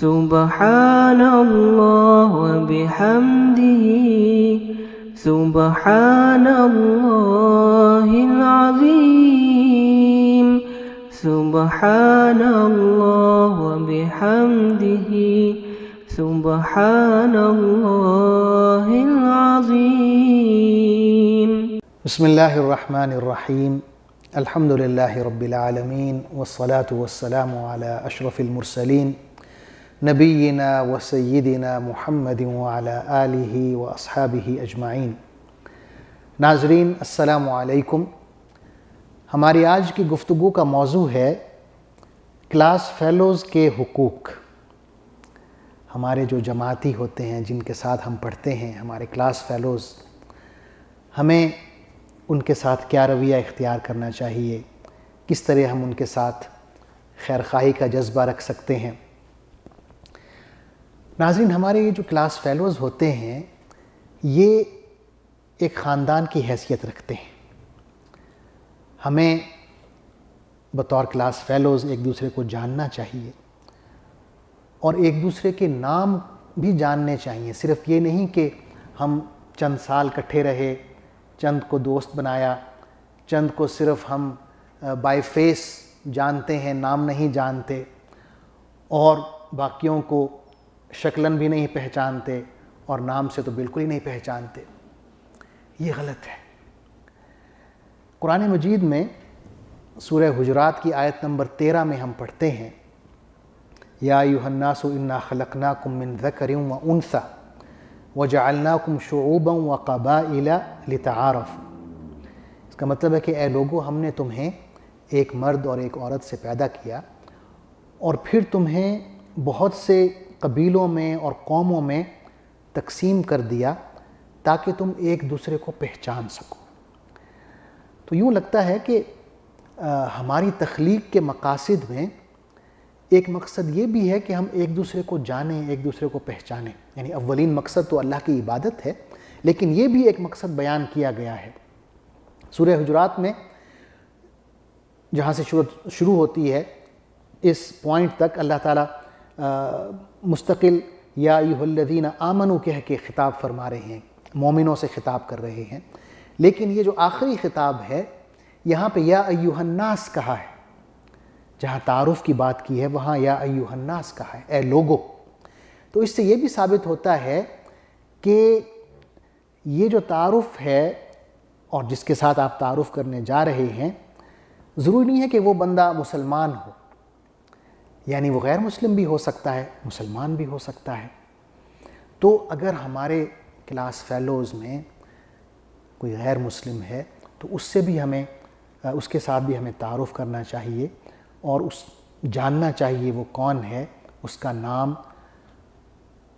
سبحان اللہ وبحمدہ سبحان اللہ العظیم سبحان اللہ وبحمدہ سبحان اللہ العظیم۔ بسم اللہ الرحمن الرحیم، الحمد للہ رب العالمین والصلاة والسلام علی اشرف المرسلین نبینا و سیدنا محمد وعلی آلہ و اصحابہ اجمعین۔ ناظرین السلام علیکم۔ ہماری آج کی گفتگو کا موضوع ہے کلاس فیلوز کے حقوق۔ ہمارے جو جماعتی ہوتے ہیں، جن کے ساتھ ہم پڑھتے ہیں، ہمارے کلاس فیلوز، ہمیں ان کے ساتھ کیا رویہ اختیار کرنا چاہیے، کس طرح ہم ان کے ساتھ خیر خواہی کا جذبہ رکھ سکتے ہیں۔ ناظرین، ہمارے یہ جو کلاس فیلوز ہوتے ہیں یہ ایک خاندان کی حیثیت رکھتے ہیں۔ ہمیں بطور کلاس فیلوز ایک دوسرے کو جاننا چاہیے اور ایک دوسرے کے نام بھی جاننے چاہیے۔ صرف یہ نہیں کہ ہم چند سال کٹھے رہے، چند کو دوست بنایا، چند کو صرف ہم بائی فیس جانتے ہیں، نام نہیں جانتے، اور باقیوں کو شکلاً بھی نہیں پہچانتے اور نام سے تو بالکل ہی نہیں پہچانتے۔ یہ غلط ہے۔ قرآن مجید میں سورہ حجرات کی آیت نمبر 13 میں ہم پڑھتے ہیں، یا ایھا الناس انا خلقناکم من ذکر و انثی وجعلناکم شعوبا وقبائل لتعارفوا۔ اس کا مطلب ہے کہ اے لوگو، ہم نے تمہیں ایک مرد اور ایک عورت سے پیدا کیا اور پھر تمہیں بہت سے قبیلوں میں اور قوموں میں تقسیم کر دیا تاکہ تم ایک دوسرے کو پہچان سکو۔ تو یوں لگتا ہے کہ ہماری تخلیق کے مقاصد میں ایک مقصد یہ بھی ہے کہ ہم ایک دوسرے کو جانیں، ایک دوسرے کو پہچانیں۔ یعنی اولین مقصد تو اللہ کی عبادت ہے، لیکن یہ بھی ایک مقصد بیان کیا گیا ہے۔ سورہ حجرات میں جہاں سے شروع ہوتی ہے اس پوائنٹ تک اللہ تعالیٰ مستقل یا ایھا الذین آمنوا کہہ کے خطاب فرما رہے ہیں، مومنوں سے خطاب کر رہے ہیں، لیکن یہ جو آخری خطاب ہے یہاں پہ یا ایھا الناس کہا ہے۔ جہاں تعارف کی بات کی ہے وہاں یا ایھا الناس کہا ہے، اے لوگو۔ تو اس سے یہ بھی ثابت ہوتا ہے کہ یہ جو تعارف ہے اور جس کے ساتھ آپ تعارف کرنے جا رہے ہیں، ضروری نہیں ہے کہ وہ بندہ مسلمان ہو، یعنی وہ غیر مسلم بھی ہو سکتا ہے، مسلمان بھی ہو سکتا ہے۔ تو اگر ہمارے کلاس فیلوز میں کوئی غیر مسلم ہے تو اس سے بھی ہمیں اس کے ساتھ بھی ہمیں تعارف کرنا چاہیے اور جاننا چاہیے وہ کون ہے، اس کا نام۔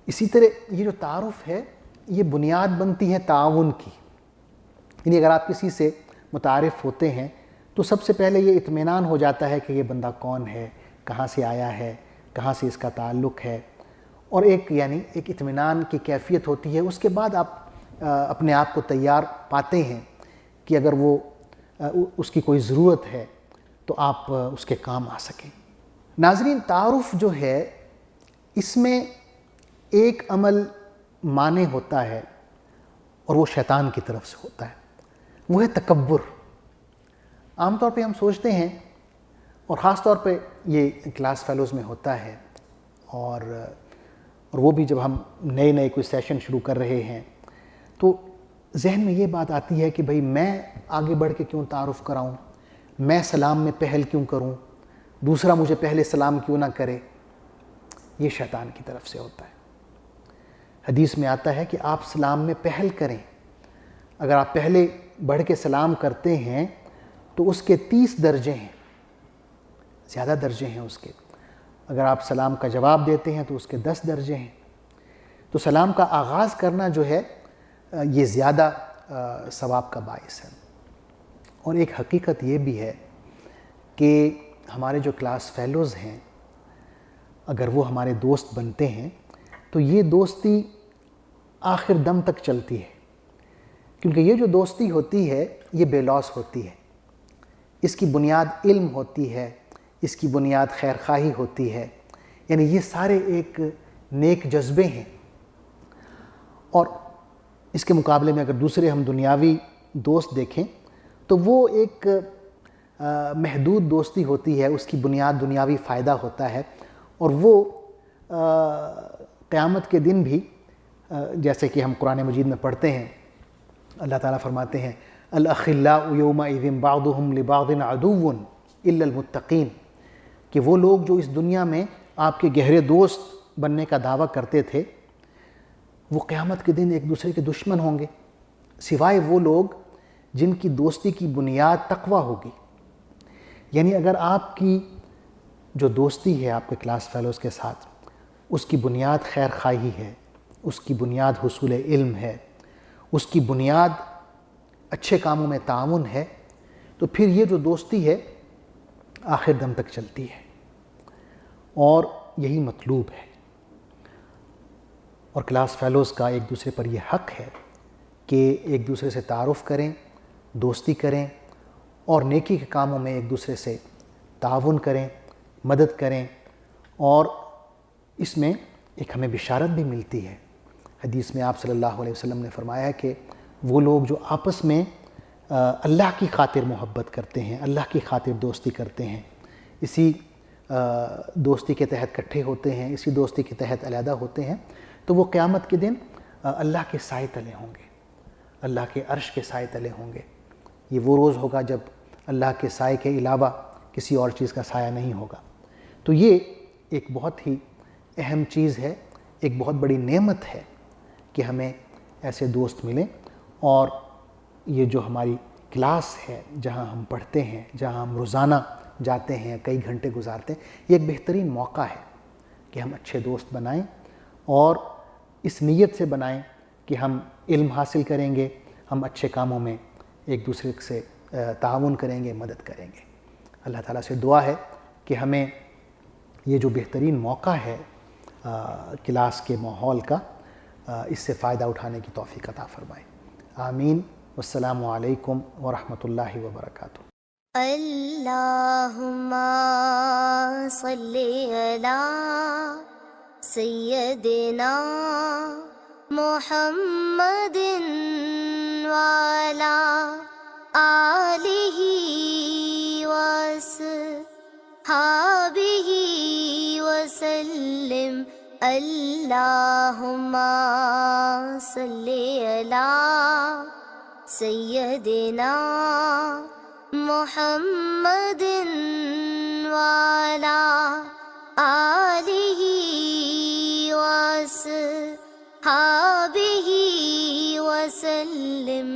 اسی طرح یہ جو تعارف ہے یہ بنیاد بنتی ہے تعاون کی۔ یعنی اگر آپ کسی سے متعارف ہوتے ہیں تو سب سے پہلے یہ اطمینان ہو جاتا ہے کہ یہ بندہ کون ہے، کہاں سے آیا ہے، کہاں سے اس کا تعلق ہے، اور ایک اطمینان کی کیفیت ہوتی ہے۔ اس کے بعد آپ اپنے آپ کو تیار پاتے ہیں کہ اگر وہ اس کی کوئی ضرورت ہے تو آپ اس کے کام آ سکیں۔ ناظرین، تعارف جو ہے اس میں ایک عمل مانع ہوتا ہے اور وہ شیطان کی طرف سے ہوتا ہے، وہ ہے تکبر۔ عام طور پہ ہم سوچتے ہیں، اور خاص طور پہ یہ کلاس فیلوز میں ہوتا ہے، اور وہ بھی جب ہم نئے کوئی سیشن شروع کر رہے ہیں تو ذہن میں یہ بات آتی ہے کہ بھئی میں آگے بڑھ کے کیوں تعارف کراؤں، میں سلام میں پہل کیوں کروں، دوسرا مجھے پہلے سلام کیوں نہ کرے۔ یہ شیطان کی طرف سے ہوتا ہے۔ حدیث میں آتا ہے کہ آپ سلام میں پہل کریں۔ اگر آپ پہلے بڑھ کے سلام کرتے ہیں تو اس کے 30 درجے ہیں، زیادہ درجے ہیں اس کے۔ اگر آپ سلام کا جواب دیتے ہیں تو اس کے 10 درجے ہیں۔ تو سلام کا آغاز کرنا جو ہے یہ زیادہ ثواب کا باعث ہے۔ اور ایک حقیقت یہ بھی ہے کہ ہمارے جو کلاس فیلوز ہیں اگر وہ ہمارے دوست بنتے ہیں تو یہ دوستی آخر دم تک چلتی ہے، کیونکہ یہ جو دوستی ہوتی ہے یہ بے لوث ہوتی ہے۔ اس کی بنیاد علم ہوتی ہے، اس کی بنیاد خیر خواہی ہوتی ہے، یعنی یہ سارے ایک نیک جذبے ہیں. اور اس کے مقابلے میں اگر دوسرے ہم دنیاوی دوست دیکھیں تو وہ ایک محدود دوستی ہوتی ہے، اس کی بنیاد دنیاوی فائدہ ہوتا ہے، اور وہ قیامت کے دن بھی جیسے کہ ہم قرآن مجید میں پڑھتے ہیں، اللہ تعالیٰ فرماتے ہیں الاخلاء یومئذ بعضهم لبعض عدو الا المتقین، کہ وہ لوگ جو اس دنیا میں آپ کے گہرے دوست بننے کا دعویٰ کرتے تھے وہ قیامت کے دن ایک دوسرے کے دشمن ہوں گے، سوائے وہ لوگ جن کی دوستی کی بنیاد تقویٰ ہوگی. یعنی اگر آپ کی جو دوستی ہے آپ کے کلاس فیلوز کے ساتھ، اس کی بنیاد خیر خواہی ہے، اس کی بنیاد حصول علم ہے، اس کی بنیاد اچھے کاموں میں تعاون ہے، تو پھر یہ جو دوستی ہے آخر دم تک چلتی ہے، اور یہی مطلوب ہے. اور کلاس فیلوز کا ایک دوسرے پر یہ حق ہے کہ ایک دوسرے سے تعارف کریں، دوستی کریں، اور نیکی کے کاموں میں ایک دوسرے سے تعاون کریں، مدد کریں. اور اس میں ایک ہمیں بشارت بھی ملتی ہے. حدیث میں آپ صلی اللہ علیہ وسلم نے فرمایا ہے کہ وہ لوگ جو آپس میں اللہ کی خاطر محبت کرتے ہیں، اللہ کی خاطر دوستی کرتے ہیں، اسی دوستی کے تحت اکٹھے ہوتے ہیں، اسی دوستی کے تحت علیحدہ ہوتے ہیں، تو وہ قیامت کے دن اللہ کے سائے تلے ہوں گے، اللہ کے عرش کے سائے تلے ہوں گے. یہ وہ روز ہوگا جب اللہ کے سائے کے علاوہ کسی اور چیز کا سایہ نہیں ہوگا. تو یہ ایک بہت ہی اہم چیز ہے، ایک بہت بڑی نعمت ہے کہ ہمیں ایسے دوست ملیں. اور یہ جو ہماری کلاس ہے جہاں ہم پڑھتے ہیں، جہاں ہم روزانہ جاتے ہیں، کئی گھنٹے گزارتے ہیں، یہ ایک بہترین موقع ہے کہ ہم اچھے دوست بنائیں، اور اس نیت سے بنائیں کہ ہم علم حاصل کریں گے، ہم اچھے کاموں میں ایک دوسرے سے تعاون کریں گے، مدد کریں گے. اللہ تعالیٰ سے دعا ہے کہ ہمیں یہ جو بہترین موقع ہے کلاس کے ماحول کا، اس سے فائدہ اٹھانے کی توفیق عطا فرمائے. آمین. والسلام علیکم ورحمۃ اللہ وبرکاتہ. اللہم صلی علی سیدنا محمد وعلی آلہ وصحبہ وسلم. اللہم صلی علی سیدنا محمد وعلی آلہ وصحبہ وسلم.